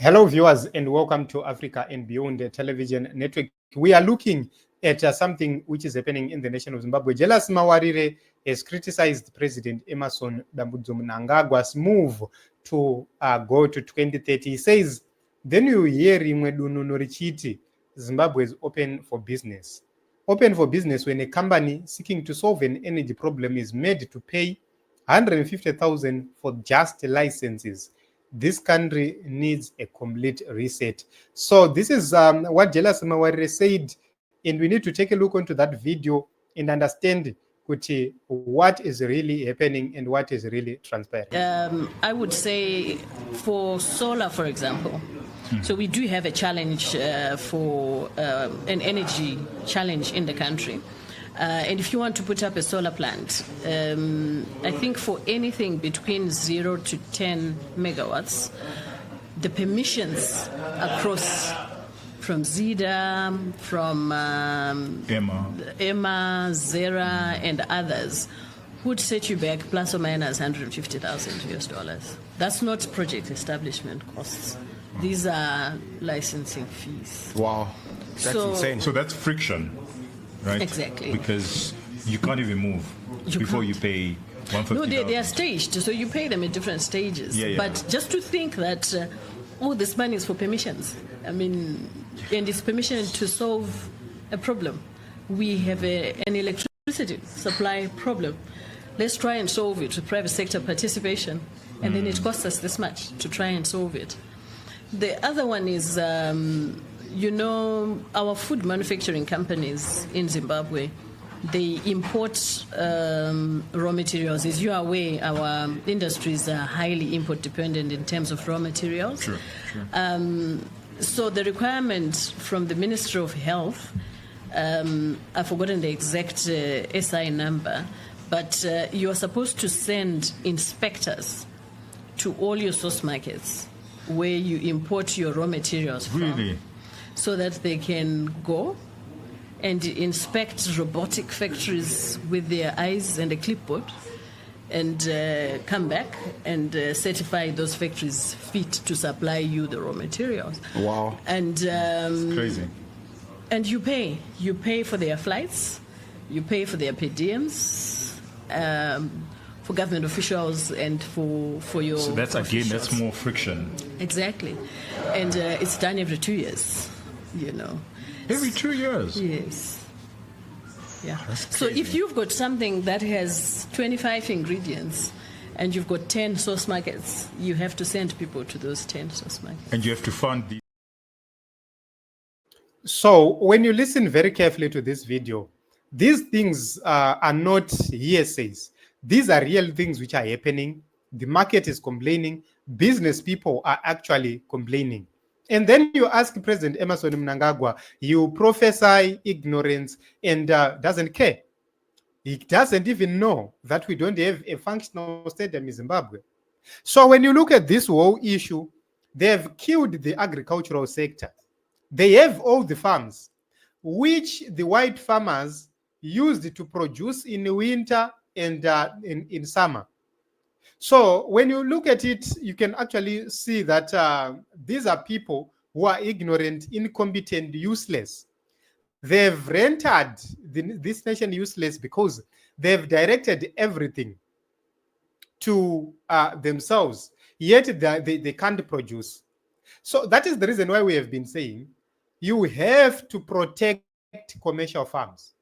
Hello, viewers, and welcome to Africa and Beyond the Television Network. We are looking at something which is happening in the nation of Zimbabwe. Jealous Mawarire has criticized President Emerson Mnangagwa's move to go to 2030. He says, then you hear Richiti, Zimbabwe is open for business. Open for business when a company seeking to solve an energy problem is made to pay 150,000 for just licenses. This country needs a complete reset. So this is what Jealous Mawarire said, and we need to take a look into that video and understand what is really happening and what is really transpiring. I would say for solar, for example, so we do have a challenge for an energy challenge in the country. And if you want to put up a solar plant, I think for anything between 0 to 10 megawatts, the permissions across from ZEDA, from EMA, ZERA, and others would set you back plus or minus 150,000 US dollars. That's not project establishment costs. These are licensing fees. Wow, that's insane. So that's friction. Right? Exactly. Because you can't even move before you pay 150,000. No, they are staged, so you pay them at different stages. Yeah. But just to think that all this money is for permissions, and it's permission to solve a problem. We have an electricity supply problem. Let's try and solve it with private sector participation, and then it costs us this much to try and solve it. The other one is... our food manufacturing companies in Zimbabwe, they import raw materials. As you are aware, our industries are highly import dependent in terms of raw materials. Sure. So the requirement from the Ministry of Health, I've forgotten the exact SI number, but you are supposed to send inspectors to all your source markets where you import your raw materials from. Really? So that they can go and inspect robotic factories with their eyes and a clipboard and come back and certify those factories fit to supply you the raw materials. Wow. And It's crazy. And you pay. You pay for their flights. You pay for their per diems, for government officials and for your So that's officials. that's more friction. Exactly. And it's done every 2 years. Every 2 years? Yes. Yeah. That's So crazy. if you've got something that has 25 ingredients and you've got 10 source markets, you have to send people to those 10 source markets. And you have to fund the... So when you listen very carefully to this video, these things are not hearsays. These are real things which are happening. The market is complaining. Business people are actually complaining. And then you ask President Emerson Mnangagwa, you prophesy ignorance and doesn't care. He doesn't even know that we don't have a functional stadium in Zimbabwe. So when you look at this whole issue, they have killed the agricultural sector. They have all the farms, which the white farmers used to produce in winter and in summer. So when you look at it, you can actually see that these are people who are ignorant, incompetent, useless. They've rendered this nation useless because they've directed everything to themselves, yet they can't produce. So that is the reason why we have been saying you have to protect commercial farms.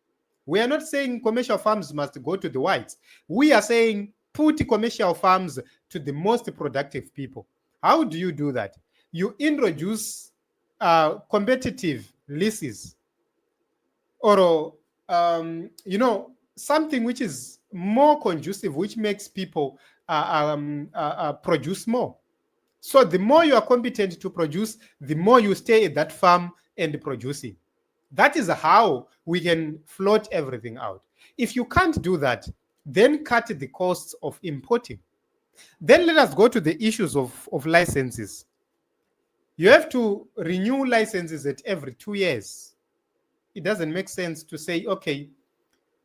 We are not saying commercial farms must go to the whites. We are saying put commercial farms to the most productive people. How do you do that? You introduce competitive leases or, something which is more conducive, which makes people produce more. So the more you are competent to produce, the more you stay at that farm and producing. That is how we can float everything out. If you can't do that, then cut the costs of importing. Then let us go to the issues of licenses. You have to renew licenses at every 2 years. It doesn't make sense to say, okay,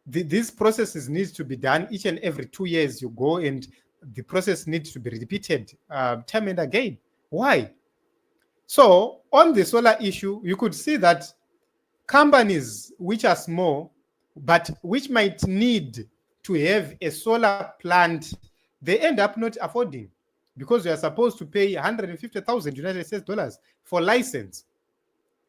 these processes need to be done each and every 2 years. You go and the process needs to be repeated time and again. Why? So on the solar issue, you could see that companies which are small, but which might need to have a solar plant, they end up not affording because you are supposed to pay 150,000 United States dollars for license,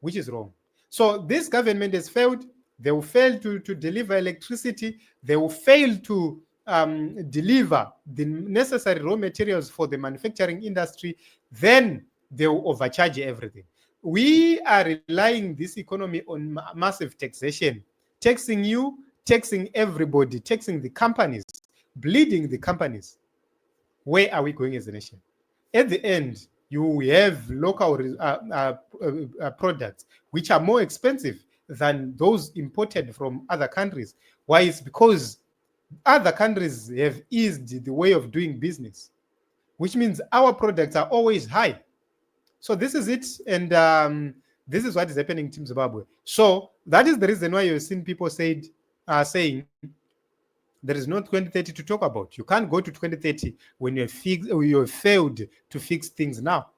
which is wrong. So this government has failed. They will fail to deliver electricity. They will fail to deliver the necessary raw materials for the manufacturing industry. Then they will overcharge everything. We are relying this economy on massive taxation, taxing you, taxing everybody, taxing the companies, bleeding the companies. Where are we going as a nation? At the end, you have local products which are more expensive than those imported from other countries. Why? It's because other countries have eased the way of doing business, which means our products are always high. So this is it, and this is what is happening in Zimbabwe. So that is the reason why you've seen people saying there is no 2030 to talk about. You can't go to 2030 when you have failed to fix things now.